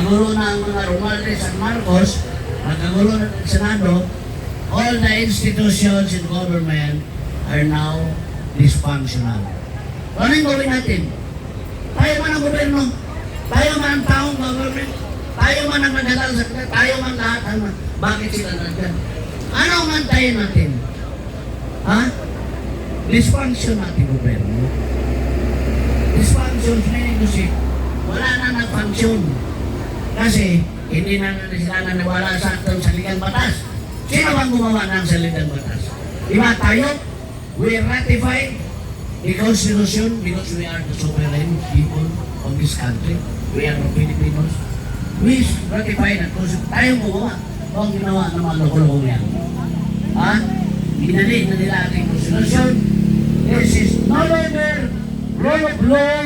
nagulo na ang mga Romualdez at Marcos, nagkagulo na ng Senado, all the institutions in government are now dysfunctional. Ano yung gawin natin? Tayo man ang gobyerno, tayo man ang taong government, tayo man ang nagdadal sa kanila, tayo man lahat. Bakit sila nandyan? Ano ang antayin natin? Ha? Dysfunction natin gobyerno. Dysfunction meaning to say, wala na nag-function. Kasi, hindi na sila naniwala sa atong saligang batas. Sino bang gumawa ng saligang batas? Diba tayo? We ratified the Constitution because we are the sovereign people of this country. We are the Filipinos. We ratified the Constitution. Tayong gumawa. Huwag ginawa ng mga loko-loko yan. Ha? Ginali na nila ating Constitution. This is no longer rule of law,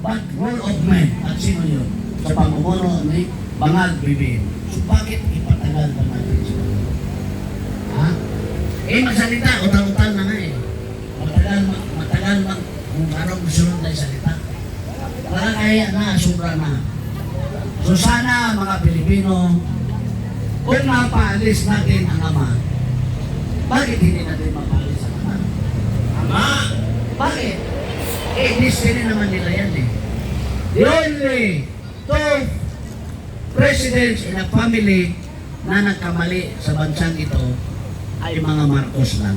but rule of man. At sino yun? Sa pamumuno ni Bangag BBM. So bakit ipatagal pa natin sila? Ha? Magsalita, utang-utang na nga eh. Matagal kung anong gusto na salita. Para kaya na, sobra na. So sana mga Pilipino, kung mapaalis natin ang Ama, bakit hindi natin mapaalis ang Ama? Ama! Bakit? Destiny naman nila yan eh. The only two presidents in a family na nagkamali sa bansang ito ay mga Marcos lang.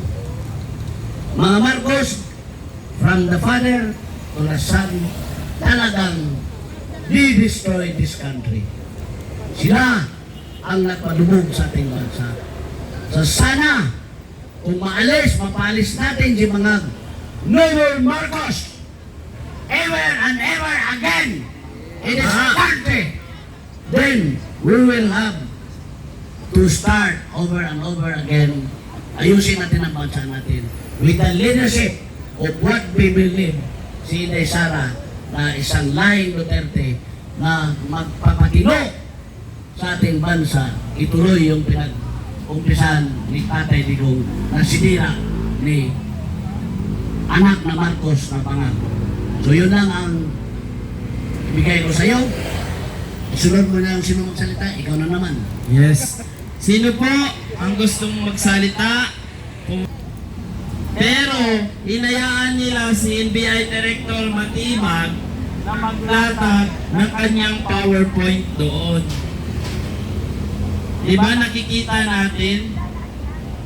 Mga Marcos, from the father to the son, talagang di-destroy this country. Sila ang nagpadubog sa ating bansa. So sana, kung mapaalis natin si mga Noel Marcos, ever and ever again in this country, then we will have to start over and over again. Ayusin natin ang bansa natin with the leadership of what we believe si Inday Sara na isang lahing Duterte na magpapatino sa ating bansa, ituloy yung pinag-umpisan ni Tatay Digong na sinira ni anak na Marcos na pangako. So yun lang ang ibigay ko sa iyo. Isunod mo na yung sino magsalita, ikaw na naman. Yes. Sino po ang gustong magsalita? Pero hinayaan nila si NBI Director Matibag na maglatag ng kanyang PowerPoint doon. Diba nakikita natin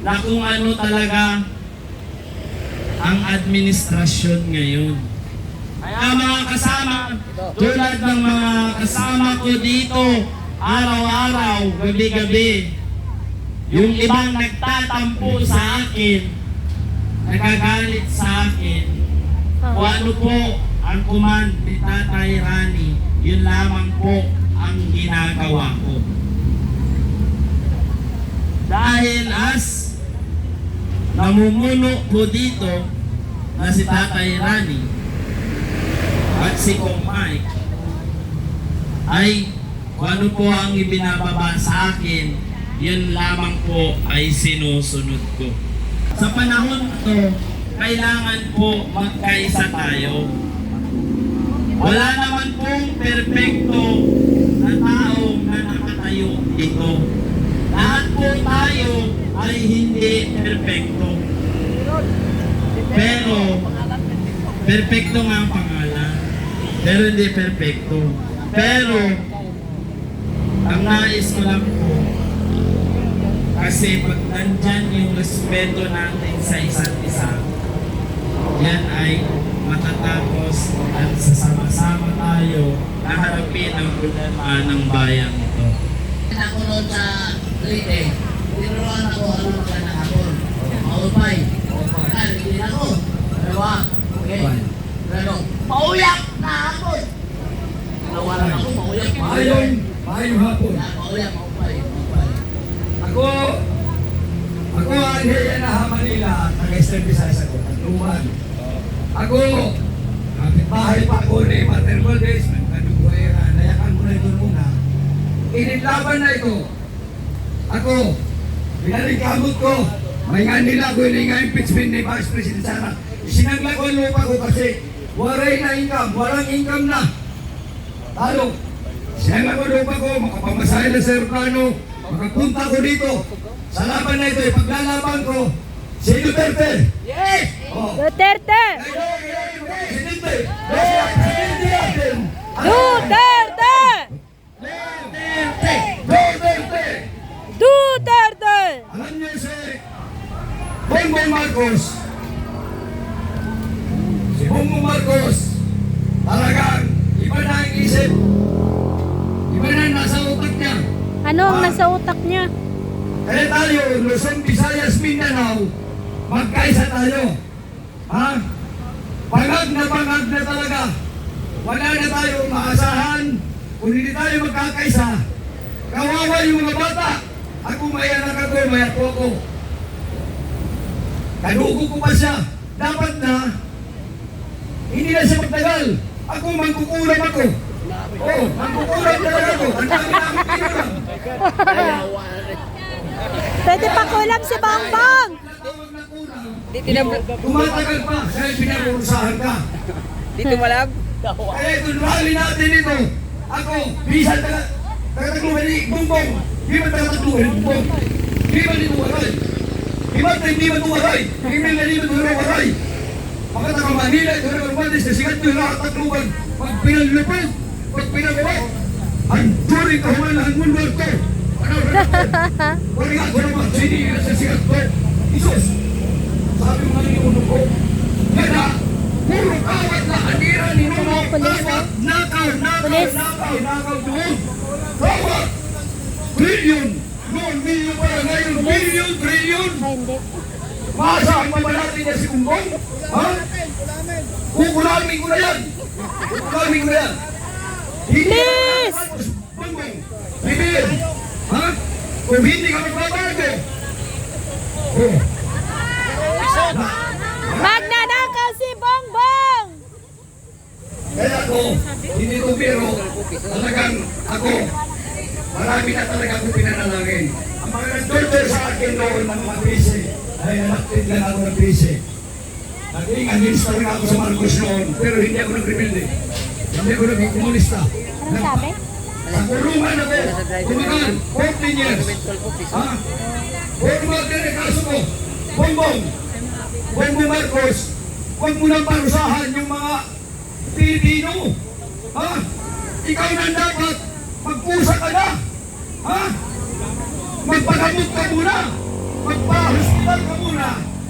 na kung ano talaga ang administrasyon ngayon. Kaya mga kasama, tulad ng mga kasama ko dito, araw-araw, gabi-gabi, yung ibang nagtatampo sa akin, nagagalit sa akin, kung ano po ang command ni Tatay Rani, yun lamang po ang ginagawa ko. Dahil as namumuno po dito na si Tatay Rani at si Kong Mike, ay kung ano po ang ibinababa sa akin, yun lamang po ay sinusunod ko. Sa panahon ito, kailangan po magkaisa tayo. Wala naman pong perpekto na taong na nakatayo dito. Lahat po tayo ay hindi perpekto. Pero, perpekto nga ang pangalan. Pero hindi perpekto. Pero, ang nais ko lang po, kasi pag nandyan yung respeto natin sa isa't isa, yan ay matatapos at sasama-sama tayo na harapin ang problema ng bayang ito. Ako noon sa Leyte, tinuruan ako ano magandang hapon. Maulpay. Hindi ako. Dalawa. Okay. Pero, mauyak na hapon. Nawalan ako, mauyak. Maayong hapon. Mauyak, maulpay. Ako ang Hiyana Manila, taga-Eastern Visayas ako, Tagluman. Ako, kapit-bahay pa ako ni Martin Valdez, nagkaduguera, nayakan ko na ito muna. Inilaban na ito. Ako, pinalikamot ko, may nga nila ko yung impeachment ni Vice President Sara. Sinaglag ko lupa ko kasi waray na income, walang income na. Talo, Siya lang lupa ko, makapamasahe na sa aeroplano, makapunta ko dito. Sa laban na ito, ipaglalaban ko, si Duterte. Yes! Oh. Duterte! Presidente! Presidente natin! Duterte! Duterte! Duterte! Duterte! Alam niyo si Bongbong Marcos. Si Bongbong Marcos, talagang iba na ang isip. Iba na ang nasa utak niya. Ano ang nasa utak niya? Kaya tayo, Luzon, Visayas, Mindanao, magkaisa tayo. Ha? Pangag na talaga. Wala na tayo maasahan. Kung hindi tayo magkakaisa, kawawa yung mga bata. Ako may anak ako, may ako ako. Kadugo ko pa siya. Dapat na, hindi na siya magtagal. Ako, mangkukulam ako. Oh, mangkukulam talaga ako. Ang dami na akong kinulam. Pwede pa kulam si Bongbong! Tawag na kulang. Tumatagal pa, dahil pinakurusahan ka. Dito malag? Kaya ito, rally natin ito. Ako, bisan tagatagluhan ni Bongbong. Di ba tagatagluhan ni Bongbong? Di ba dito waray? Di ba hindi ba ito waray? Hindi ba dito waray? Makataka Manila, ito na Romanes, nasigat yung nakatagluhan. Pag pinalupit, pag pinagawa, ang during kahulan ng mundo ito. Ano, wala nga ko naman, sini sa sigat ko. Isus, sabi mo nga ni uno ko, ganda, puro kawat na kanira ni Nuno, nakaw doon. Kawat, trillion, noon million para ngayon, trillion. Ay, hindi. Maasahan pa ba natin na si Bongbong? Ha? Kukulamin ko na yan. Please! Bongbong, bibigyan. Ha? Kung hindi ka magbabago. Oh. Magnanakaw si Bongbong! Kaya ako, hindi ko biro, talagang ako, marami na talaga akong pinanalangin. Ang mga nag-torture sa akin noon ng mga bise, ay nalaktit lang ako ng bise. Naging administer nga ako sa Marcos noon, pero hindi ako nag-rebelde. Hindi ako naging komunista. Ano sabi? Sa kulungan ako, tumagal, 14 years. Ha? Huwag mo din kaso ko, Bongbong Marcos, huwag mo nang parusahan yung mga Pilipino. Ha? Ikaw na dapat magpusa ka na. Ha? Magpagamot ka muna. Magpa-hospital ka muna.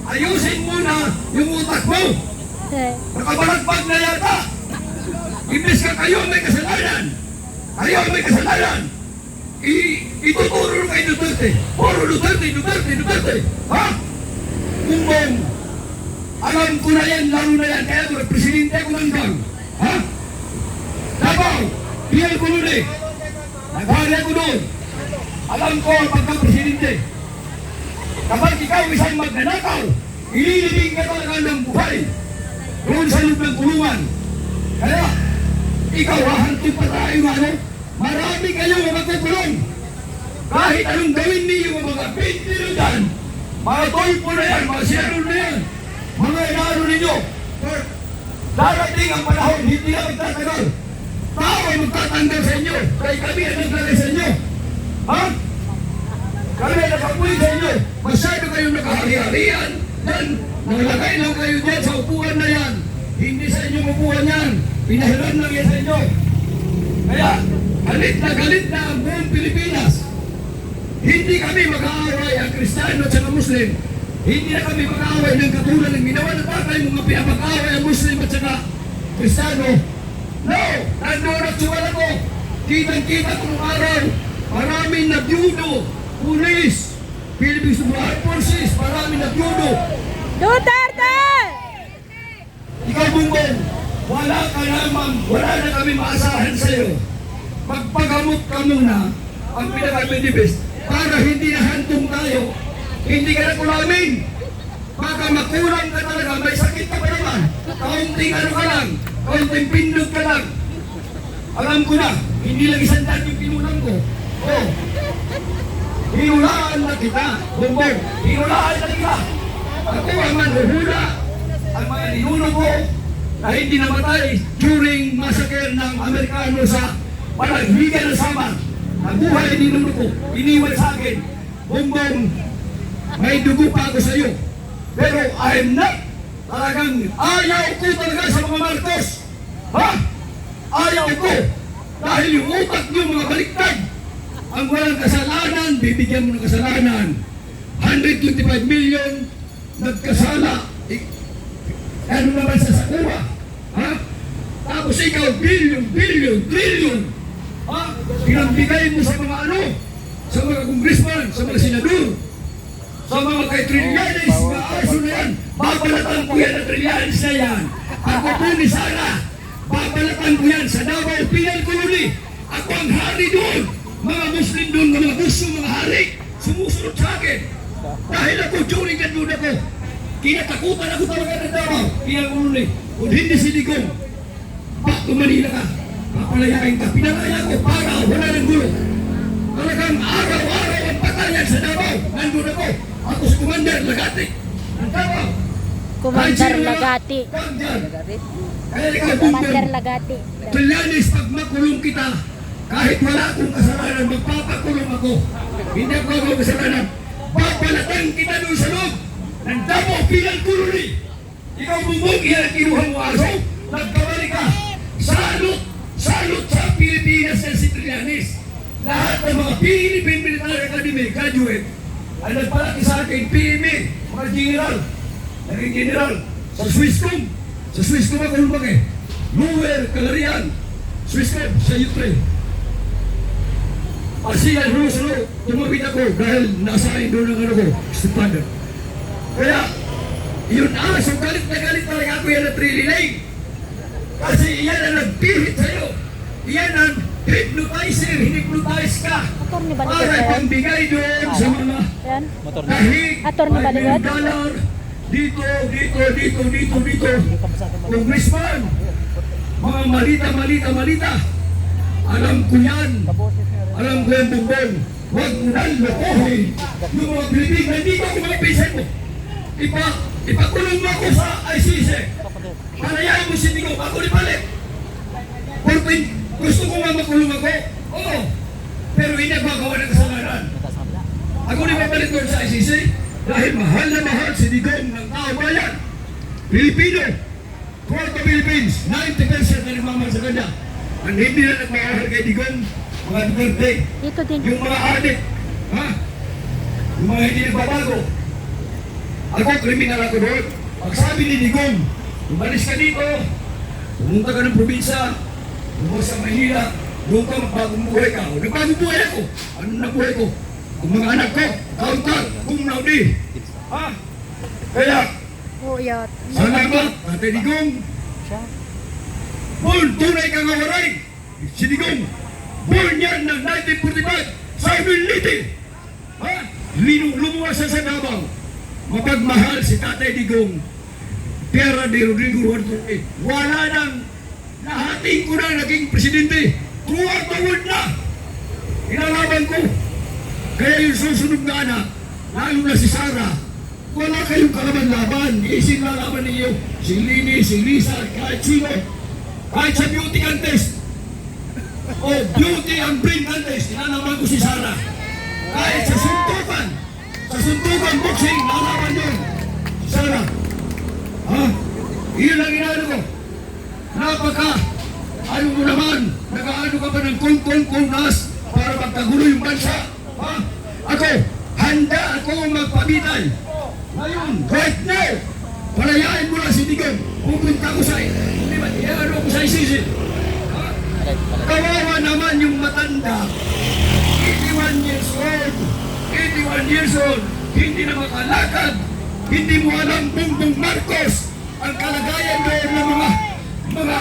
Ayusin muna yung utak mo. Nakabalagpag na yata. Imbes ka kayo may kasalanan. Kayo may kasalanan. Ituturo kay Duterte. Puro Duterte. Ha? Bongbong. Alam ko na yan, laro na yan. Kaya ako, presidente ako ng gang. Ha? Davao, Piel Colune. Naghari ako doon. Alam ko ang pagka-presidente. Kapag ikaw isang magnanakaw, ililibing ka talaga ng buhay. Doon sa loob ng kulungan. Kaya, ikaw hahantong pa tayo ano? Marami kayong magkukulong. Kahit anong gawin niyo mga pintilo dyan, mga tolpo na yan, mga siyaro na yan, mga inaro ninyo. Darating ang panahon, hindi na magtatagal. Tao ay magtatanggal sa inyo, kaya kami ang naglalay sa inyo. Ha? Kami ang nakapulit sa inyo. Masyado kayong nakahari-harian. Yan, nalagay lang kayo dyan sa upuan na yan. Hindi sa inyong upuan yan. Pinahiran lang yan sa inyo. Kaya, galit na ang buong Pilipinas. Hindi kami mag-aaway ang Kristiyano at saka Muslim. Hindi na kami mag-aaway ng katulad ng ginawa na tatay mga pinapag-aaway ang Muslim at saka Kristiyano. No! Nandoon at suwal ako. Kitang-kita kung araw. Maraming nagyudo. Pulis. Philippine Supply Forces. Maraming nagyudo. Duterte! Ikaw, Bongbong, wala ka naman, wala na kami maasahan sa'yo. Magpagamot ka muna ang pinaka-medibest para hindi nahantong tayo. Hindi ka na kulamin. Baka makulang ka talaga, may sakit ka pa naman. Kaunting ano ka lang, kaunting pindot ka lang. Alam ko na, hindi lang isang daan yung pinulang ko. Oh, hinulaan na kita, Bongbong. Hinulaan na kita. Ako ang manhuhula. Ang mga ninuno ko na hindi namatay during massacre ng Amerikano sa panaghigan ng Samar. Ang buhay ni Nuno ko, iniwan sa akin. Bongbong, may dugo pa ako sa iyo. Pero I'm not. Talagang ayaw ko talaga sa mga Marcos. Ha? Ayaw ko. Dahil yung utak niyo mga baliktad. Ang walang kasalanan, bibigyan mo ng kasalanan. 125 million, nagkasala. Ano naman sa sakura? Ha? Tapos ikaw, billion. Ha? Pinagbigay mo sa mga ano? Sa mga congressman, sa mga senador, sa mga kay Trillanes, mga aso na yan. Babalatan ko yan ang Trillanes na yan. Ako po ni Sara, babalatan ko yan sa Davao Penal Colony. Ako ang hari doon. Mga Muslim doon, mga gusto, mga hari, sumusunod sa akin. Dahil ako, during that doon ako, kinatakutan ako talaga ng Davao Penal Colony. Kung hindi si Digong, back to Manila ka, papalayain ka. Pinalaya ko para wala ng gulo. Talagang araw-araw ang patayan sa Davao. Nandun ako. Ako si Commander Lagati. Ang Davao. Commander Lagati. Kaya ikaw, Commander Bumbong. Lagati. Trillanes, pag makulong kita, kahit wala akong kasalanan, magpapakulong ako. Hindi ako ang kasalanan. Papalatan kita doon sa loob ng Davao Penal Colony. Ikaw, Bumbong, iyan ang kinuha mo aso. Nagkabali ka. Salot sa Pilipinas na si Trillanes. Lahat ng mga Philippine Military Academy graduate ay nagpalaki sa akin, PMA, mga general, naging general, sa Swisscom. Sa Swisscom ako lumaki. Lower Calarian, Swisscom, sa Utre. Asiyan, Rosalo, tumawid ako dahil nasa doon ang ano ko, stepfather. Kaya, yun so galit na galit talaga ako yan na Trililay. Kasi iyan ang nagpihit sa'yo. Iyan ang hypnotizer, hinipnotize ka. Attorney ba Para yan? pambigay doon sa mga Yan. dahig, Attorney ba yan? $5 dito. Congressman, mga malita. Alam ko yan. Alam ko yan, Bongbong. Huwag mo nang lokohin. Yung mga Pilipino, nandito ako mga pisan mo. Ipakulong mo ako sa ICC. Panayain mo si Digong, ako ni Palit. Gusto ko nga makulong ako? Oo. Pero hindi ako magawa ng kasalanan. Ako ni Palit doon sa ICC dahil mahal na mahal si Digong ng tao bayan. Pilipino. Throughout the Philippines, 90% na nagmamahal sa kanya. Ang hindi na nagmamahal kay Digong, mga Duterte. Dito din. Yung mga adik, ha? Yung mga hindi nagbabago. Ako, kriminal ako doon. Pag sabi ni Digong, umalis ka dito, pumunta ka ng probinsya, pumunta sa Manila, doon ka magbagong buhay ka. O, nagbagong buhay ako. Ano na buhay ko? Ang mga anak ko, kauntar, kung naudi. Ha? Kaya, Uyot. salamat, Ate Digong. Born, tunay kang awaray. Si Digong, born yan ng 1945 sa Humility. Ha? Lumuwas sa Davao. Mapagmahal si Tatay Digong. Pera de Rodrigo Duterte. Wala nang nahating ko na naging presidente. Throughout the world na. Inalaban ko. Kaya yung susunod na anak, lalo na si Sara, wala kayong kalaban-laban. Isin na laban ninyo. Si Lini, si Lisa, kahit sino. Kahit sa beauty contest. O beauty and brain contest, inalaban ko si Sara. Kahit sa suntukan. Sa suntukan boxing, nalaban yun. Si Sara. Ha? Iyon ang inaano ko. Ano mo naman, nag-aano ka ba ng kung-nas para magkagulo yung bansa? Ha? Ako, handa ako magpabitay. Ngayon, right now, palayain mo na si Digong. Pupunta ko sa ano ko sa ICC. Ha? Kawawa naman yung matanda. 81 years old, hindi na makalakad. Hindi mo alam Bongbong Marcos ang kalagayan doon ng mga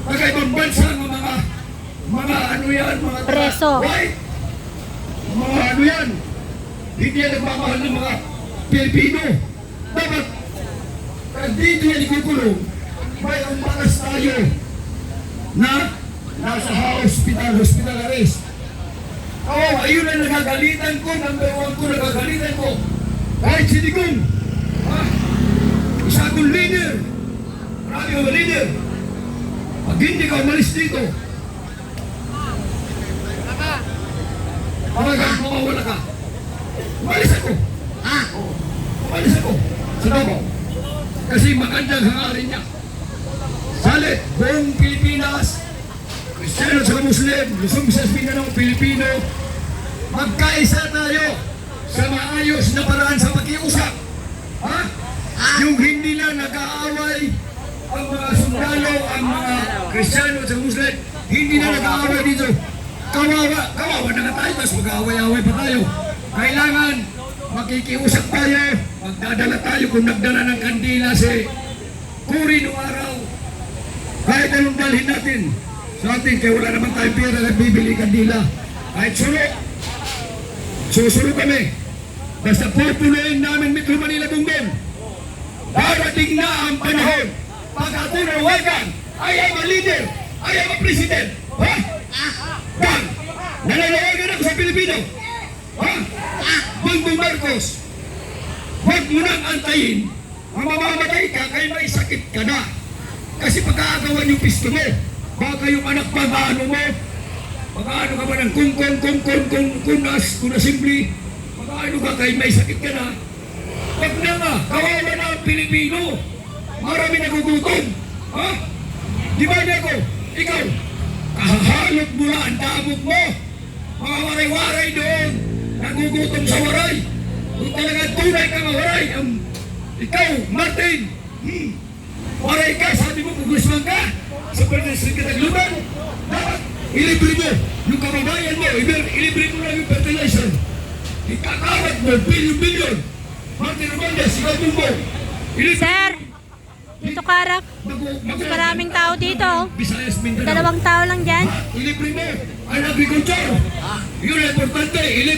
kakaibang bansa ng mga ano yan, mga Preso. white, mga ano yan, hindi yan nagmamahal ng mga Pilipino. Dapat, pag dito yan ikukulong, may umakas tayo na nasa hospital arrest. Oo, ayun ang nagagalitan ko, number 1 ko nagagalitan ko. Kahit si Digong, isa akong leader, marami akong leader. Pag hindi ka umalis dito, Hanggang mawawala ka. Umalis ako. Ah, Umalis ako. Sa Davao. Kasi magandang hangarin niya. Salit, buong Pilipinas, Kristiyano sa Muslim, Luzon, Visayas, Mindanao, Pilipino, magkaisa tayo sa maayos na paraan sa pag-iusap. Ha? Yung hindi lang nag-aaway ang mga sundalo, ang mga Kristiyano sa Muslim, hindi na nag-aaway dito. Kawawa na nga tayo, tapos mag-aaway-aaway pa tayo. Kailangan makikiusap tayo, magdadala tayo kung nagdala ng kandila si Kuri noong araw. Kahit anong dalhin natin sa atin, kaya wala naman tayong pera na bibili kandila. Kahit susunod kami. Basta pupunuin namin Metro Manila Bungbong. Darating na ang panahon. Pagkatunawagan, I am a leader, I am a president. Ha? Dan, nananawagan ako sa Pilipino. Ha? Bongbong Marcos, huwag mo nang antayin. Mamamatay ka, kaya may sakit ka na. Kasi pagkaagawan yung pisto mo, baka yung anak pag-ano mo, pag-ano ka ba ng kunas, simple, pag-ano ka, kaya may sakit ka na. Huwag na nga, kawawa na ang Pilipino. Marami nagugutom. Ha? Di ba niya ko? Ikaw, kahahalot mo na ang damog mo. Mga waray-waray doon, nagugutom sa waray. Kung talaga tunay ka mawaray, ikaw, Martin, waray ka, sabi mo, kugusman ka, sa pernasyon ka nagluban, dapat ilibre mo yung kababayan mo, ilibre mo lang yung fertilizer. Ikakarat mo, bilyon-bilyon. Martin Romandes, ikaw mo. Sir, dito karap. Maraming tao dito. Visayas, Mindanao. 2 tao lang dyan. Ilibre mo ang agriculture. Yun ang importante, ilibre